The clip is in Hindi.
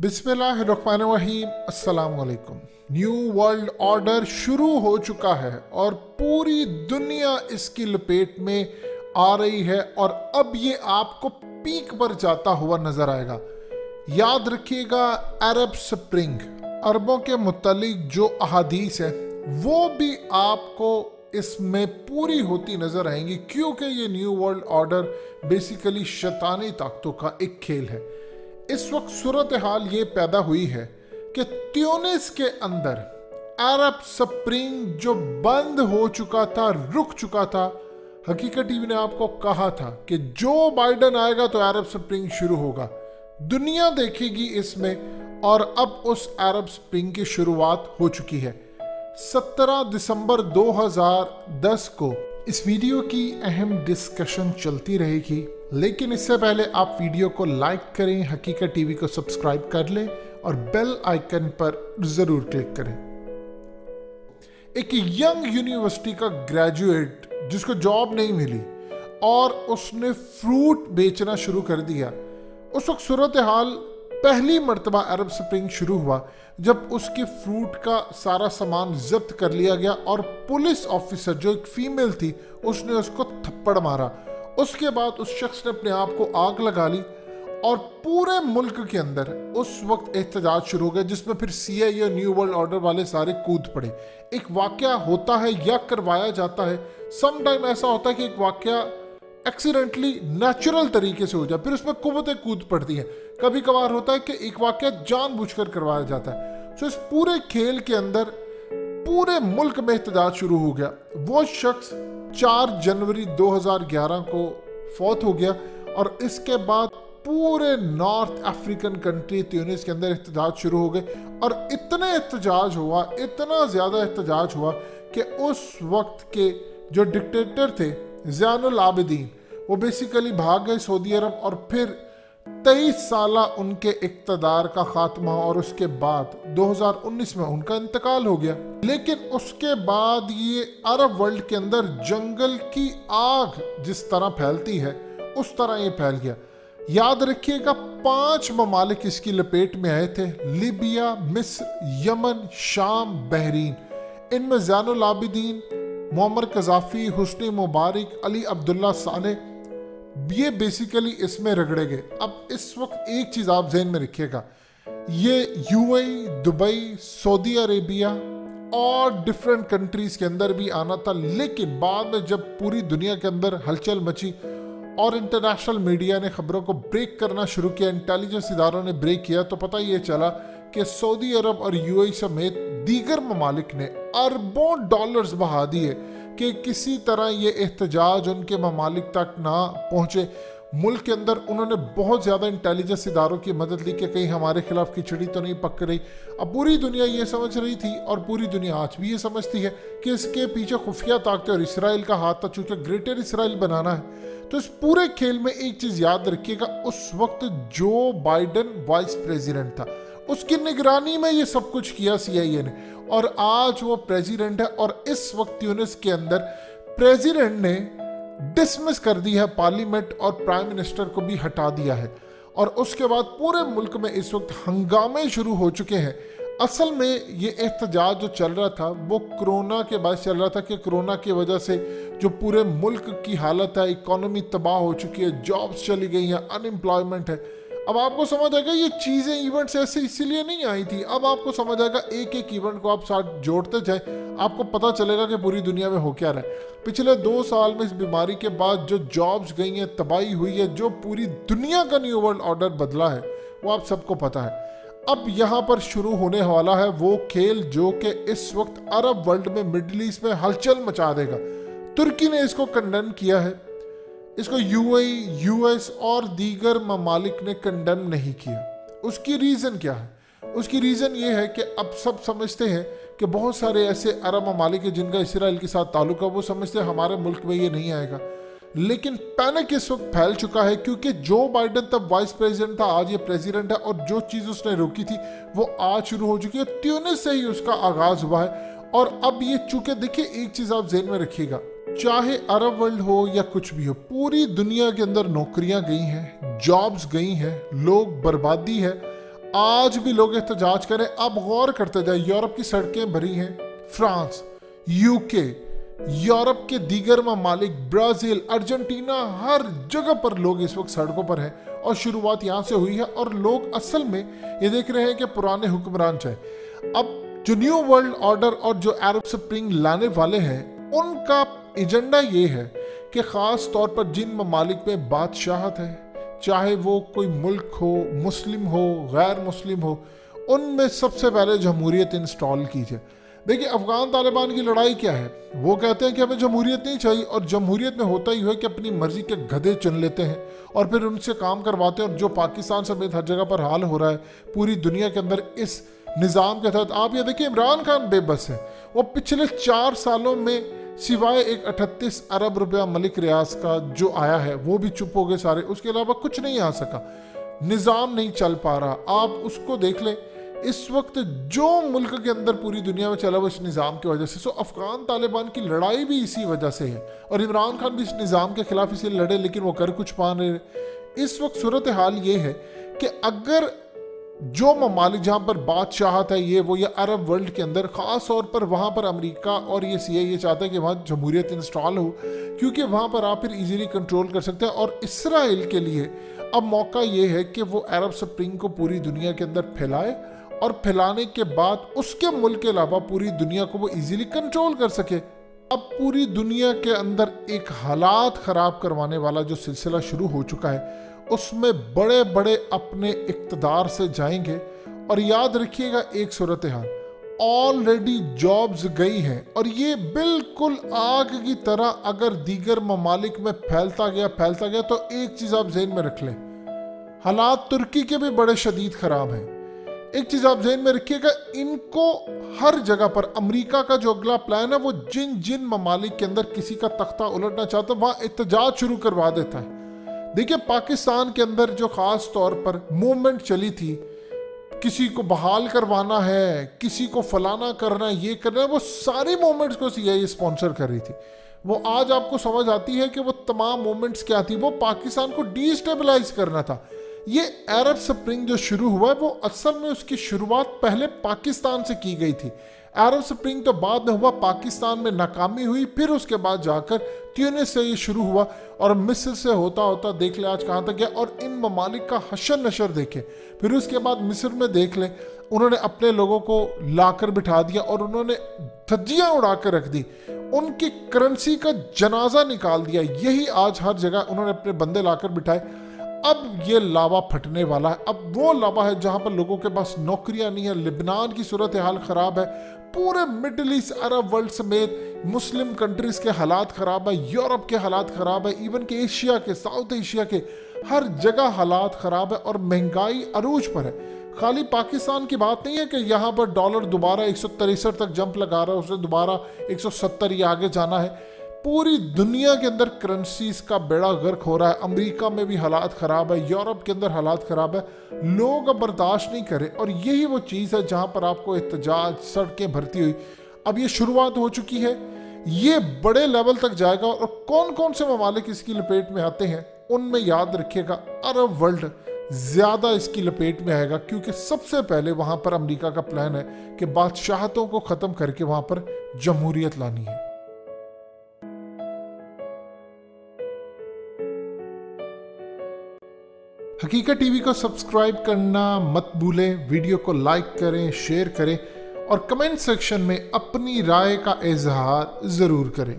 बिस्मिल्लाहिर्रहमानिर्रहीम, अस्सलाम वालेकुम। न्यू वर्ल्ड ऑर्डर शुरू हो चुका है और पूरी दुनिया इसकी लपेट में आ रही है और अब ये आपको पीक पर जाता हुआ नजर आएगा। याद रखिएगा, अरब स्प्रिंग, अरबों के मुतालिक जो अहादीस है वो भी आपको इसमें पूरी होती नजर आएंगी, क्योंकि ये न्यू वर्ल्ड ऑर्डर बेसिकली शैतानी ताकतों का एक खेल है। इस वक्त सूरत हाल ये पैदा हुई है कि ट्यूनिस के अंदर अरब स्प्रिंग जो बंद हो चुका था, रुक चुका था। हकीकत टीवी ने आपको कहा था कि जो बाइडन आएगा तो अरब स्प्रिंग शुरू होगा, दुनिया देखेगी इसमें, और अब उस अरब स्प्रिंग की शुरुआत हो चुकी है। 17 दिसंबर 2010 को इस वीडियो की अहम डिस्कशन चलती रहेगी, लेकिन इससे पहले आप वीडियो को लाइक करें, हकीकत टीवी को सब्सक्राइब कर लें और बेल आइकन पर जरूर क्लिक करें। एक यंग यूनिवर्सिटी का ग्रेजुएट जिसको जॉब नहीं मिली और उसने फ्रूट बेचना शुरू कर दिया, उस वक्त सूरत हाल पहली मर्तबा अरब स्प्रिंग शुरू हुआ जब उसके फ्रूट का सारा सामान जब्त कर लिया गया और पुलिस ऑफिसर जो एक फीमेल थी उसने उसको थप्पड़ मारा। उसके बाद उस शख्स ने अपने आप को आग लगा ली और पूरे मुल्क के अंदर उस वक्त एहतजाज शुरू हो गया, जिसमें फिर CIA और न्यू वर्ल्ड ऑर्डर वाले सारे कूद पड़े। एक वाकया होता है या करवाया जाता है, सम टाइम ऐसा होता है कि एक वाकया एक्सीडेंटली नेचुरल तरीके से हो जाए, फिर उसमें कुव्वतें कूद पड़ती हैं। कभी कभार होता है कि एक वाकया जानबूझकर करवाया जाता है। तो इस पूरे खेल के अंदर पूरे मुल्क में एहतजाज शुरू हो गया। वो शख्स 4 जनवरी 2011 को फौत हो गया और इसके बाद पूरे नॉर्थ अफ्रीकन कंट्री ट्यूनिस के अंदर एहतजाज शुरू हो गए और इतने एहतजाज हुआ, इतना ज़्यादा एहतजाज हुआ कि उस वक्त के जो डिक्टेटर थे ज़ैनुल आबिदीन, वो बेसिकली भाग गए सऊदी अरब और फिर 23 साल उनके इक़्तिदार का खात्मा और उसके बाद 2019 में उनका इंतकाल हो गया। लेकिन उसके बाद ये अरब वर्ल्ड के अंदर जंगल की आग जिस तरह फैलती है उस तरह ये फैल गया। याद रखिएगा, 5 ममालिक इसकी लपेट में आए थे: लीबिया, मिस्र, यमन, शाम, बहरीन। इनमें ज़ैनुल आबिदीन, मुअम्मर कज़ाफ़ी, हुस्नी मुबारक, अली अब्दुल्ला साले, ये बेसिकली इसमें रगड़े गए। अब इस वक्त एक चीज़ आप जहन में रखिएगा, ये UAE, दुबई, सऊदी अरेबिया और डिफरेंट कंट्रीज़ के अंदर भी आना था, लेकिन बाद में जब पूरी दुनिया के अंदर हलचल मची और इंटरनेशनल मीडिया ने खबरों को ब्रेक करना शुरू किया, इंटेलिजेंस इदारों ने ब्रेक किया, तो पता ये चला कि सऊदी अरब और UAE समेत दीगर ममालिक ने अरबों डॉलर्स बहा दिए कि किसी तरह ये एहतजाज उनके ममालिक तक ना पहुँचे। मुल्क के अंदर उन्होंने बहुत ज़्यादा इंटेलिजेंस इदारों की मदद ली कि कहीं हमारे खिलाफ खिचड़ी तो नहीं पक रही। अब पूरी दुनिया ये समझ रही थी और पूरी दुनिया आज भी ये समझती है कि इसके पीछे खुफिया ताकतें और इसराइल का हाथ था, चूँकि ग्रेटर इसराइल बनाना है। तो इस पूरे खेल में एक चीज़ याद रखिएगा, उस वक्त जो बाइडन वाइस प्रेसिडेंट था उसकी निगरानी में ये सब कुछ किया CIA ने, और आज वो प्रेसिडेंट है। और इस वक्त ट्यूनिस के अंदर प्रेसिडेंट ने डिसमिस कर दी है पार्लियामेंट और प्राइम मिनिस्टर को भी हटा दिया है, और उसके बाद पूरे मुल्क में इस वक्त हंगामे शुरू हो चुके हैं। असल में ये एहतजाज जो चल रहा था वो कोरोना के बाद चल रहा था कि कोरोना की वजह से जो पूरे मुल्क की हालत है, इकोनॉमी तबाह हो चुकी है, जॉब्स चली गई हैं, अनएम्प्लॉयमेंट है। अब आपको समझ आएगा ये चीज़ें, इवेंट्स ऐसे इसीलिए नहीं आई थी। अब आपको समझ आएगा, एक एक इवेंट को आप साथ जोड़ते जाए आपको पता चलेगा कि पूरी दुनिया में हो क्या रहा है। पिछले 2 साल में इस बीमारी के बाद जो जॉब्स गई हैं, तबाही हुई है, जो पूरी दुनिया का न्यू वर्ल्ड ऑर्डर बदला है, वो आप सबको पता है। अब यहाँ पर शुरू होने वाला है वो खेल जो कि इस वक्त अरब वर्ल्ड में, मिडिल ईस्ट में हलचल मचा देगा। तुर्की ने इसको कंडेम किया है, इसको UAE, US और दीगर ममालिक ने कंडेम नहीं किया। उसकी रीज़न क्या है? उसकी रीज़न ये है कि अब सब समझते हैं कि बहुत सारे ऐसे अरब ममालिक हैं जिनका इसराइल के साथ ताल्लुक है, वो समझते हैं हमारे मुल्क में ये नहीं आएगा। लेकिन पैनिक इस वक्त फैल चुका है, क्योंकि जो बाइडन तब वाइस प्रेसिडेंट था, आज ये प्रेसिडेंट है, और जो चीज़ उसने रोकी थी वो आज शुरू हो चुकी है। ट्यूनिस से ही उसका आगाज़ हुआ है। और अब ये चूँकि देखिए, एक चीज़ आप जहन में रखिएगा, चाहे अरब वर्ल्ड हो या कुछ भी हो, पूरी दुनिया के अंदर नौकरियां गई हैं, जॉब्स गई हैं, लोग बर्बादी है। आज भी लोग एहतजाज करें। अब गौर करते जाए, यूरोप की सड़कें भरी हैं, फ्रांस, यूके, यूरोप के दीगर ममालिक, ब्राजील, अर्जेंटीना, हर जगह पर लोग इस वक्त सड़कों पर हैं और शुरुआत यहाँ से हुई है। और लोग असल में ये देख रहे हैं कि पुराने हुक्मरान चाहे। अब जो न्यू वर्ल्ड ऑर्डर और जो अरब स्प्रिंग लाने वाले हैं, उनका एजेंडा ये है कि ख़ास तौर पर जिन ममालिक में बादशाहत है, चाहे वो कोई मुल्क हो, मुस्लिम हो, गैर मुस्लिम हो, उनमें सबसे पहले जमहूरियत इंस्टॉल कीजिए। देखिए, अफगान तालिबान की लड़ाई क्या है? वो कहते हैं कि हमें जमहूरियत नहीं चाहिए, और जमहूरियत में होता ही है कि अपनी मर्जी के गधे चुन लेते हैं और फिर उनसे काम करवाते हैं। और जो पाकिस्तान समेत हर जगह पर हाल हो रहा है पूरी दुनिया के अंदर इस निज़ाम के तहत, आप ये देखिए, इमरान खान बेबस है। वो पिछले 4 सालों में सिवाय एक 38 अरब रुपया मलिक रियाज का जो आया है, वो भी चुप हो गए सारे, उसके अलावा कुछ नहीं आ सका। निज़ाम नहीं चल पा रहा। आप उसको देख लें, इस वक्त जो मुल्क के अंदर पूरी दुनिया में चला वो इस निज़ाम की वजह से। सो अफगान तालिबान की लड़ाई भी इसी वजह से है, और इमरान खान भी इस निज़ाम के खिलाफ इसलिए लड़े, लेकिन वो कर कुछ पा नहीं रहे। इस वक्त सूरत हाल ये है कि अगर जो ममालिक जहाँ पर बादशाहत है ये वो, या अरब वर्ल्ड के अंदर ख़ास तौर पर वहाँ पर अमेरिका और ये CIA ये चाहता है कि वहाँ जमहूरियत इंस्टॉल हो, क्योंकि वहाँ पर आप फिर इजीली कंट्रोल कर सकते हैं। और इसराइल के लिए अब मौका ये है कि वो अरब स्प्रिंग को पूरी दुनिया के अंदर फैलाए, और फैलाने के बाद उसके मुल्क के अलावा पूरी दुनिया को वो इजीली कंट्रोल कर सके। अब पूरी दुनिया के अंदर एक हालात ख़राब करवाने वाला जो सिलसिला शुरू हो चुका है, उसमें बड़े बड़े अपने इक़्तिदार से जाएंगे। और याद रखिएगा एक सूरत हाल, ऑलरेडी जॉब्स गई हैं, और ये बिल्कुल आग की तरह अगर दीगर ममालिक में फैलता गया तो एक चीज़ आप ज़हन में रख लें, हालात तुर्की के भी बड़े शदीद ख़राब हैं। एक चीज़ आप ज़हन में रखिएगा, इनको हर जगह पर अमेरिका का जो अगला प्लान है, वो जिन जिन ममालिक के अंदर किसी का तख्ता उलटना चाहता है, वहाँ एहतजाज शुरू करवा देता है। देखिए, पाकिस्तान के अंदर जो ख़ास तौर पर मूवमेंट चली थी, किसी को बहाल करवाना है, किसी को फलाना करना है, ये करना है, वो सारी मूवमेंट्स को CIA स्पॉन्सर कर रही थी। वो आज आपको समझ आती है कि वो तमाम मूवमेंट्स क्या थी, वो पाकिस्तान को डिस्टेबलाइज करना था। ये अरब स्प्रिंग जो शुरू हुआ है, वो असल में उसकी शुरुआत पहले पाकिस्तान से की गई थी। अरब स्प्रिंग तो बाद में हुआ, पाकिस्तान में नाकामी हुई, फिर उसके बाद जाकर ट्यूनिस से ये शुरू हुआ, और मिस्र से होता होता देख ले आज कहाँ तक गया। और इन ममालिक का हशर नशर देखे, फिर उसके बाद मिस्र में देख ले, उन्होंने अपने लोगों को लाकर बिठा दिया और उन्होंने धज्जियाँ उड़ा कर रख दी, उनकी करेंसी का जनाजा निकाल दिया। यही आज हर जगह उन्होंने अपने बंदे लाकर बिठाए। अब ये लावा फटने वाला है। अब वो लावा है जहाँ पर लोगों के पास नौकरियाँ नहीं है। लिबनान की सूरत हाल ख़राब है, पूरे मिडल ईस्ट, अरब वर्ल्ड समेत मुस्लिम कंट्रीज़ के हालात ख़राब है, यूरोप के हालात ख़राब है, इवन के एशिया के, साउथ एशिया के हर जगह हालात ख़राब है, और महंगाई अरूज पर है। खाली पाकिस्तान की बात नहीं है कि यहाँ पर डॉलर दोबारा 163 तक जंप लगा रहा है, उसे दोबारा 170 ये आगे जाना है। पूरी दुनिया के अंदर करेंसीज का बेड़ा गर्क हो रहा है। अमेरिका में भी हालात ख़राब है, यूरोप के अंदर हालात ख़राब है, लोग अब बर्दाश्त नहीं करें। और यही वो चीज़ है जहाँ पर आपको एहतजाज, सड़कें भरती हुई, अब ये शुरुआत हो चुकी है, ये बड़े लेवल तक जाएगा। और कौन कौन से ममालिक इसकी लपेट में आते हैं, उनमें याद रखिएगा अरब वर्ल्ड ज़्यादा इसकी लपेट में आएगा, क्योंकि सबसे पहले वहाँ पर अमेरिका का प्लान है कि बादशाहतों को ख़त्म करके वहाँ पर जमहूरियत लानी है। हकीकत टीवी को सब्सक्राइब करना मत भूलें, वीडियो को लाइक करें, शेयर करें, और कमेंट सेक्शन में अपनी राय का इजहार ज़रूर करें।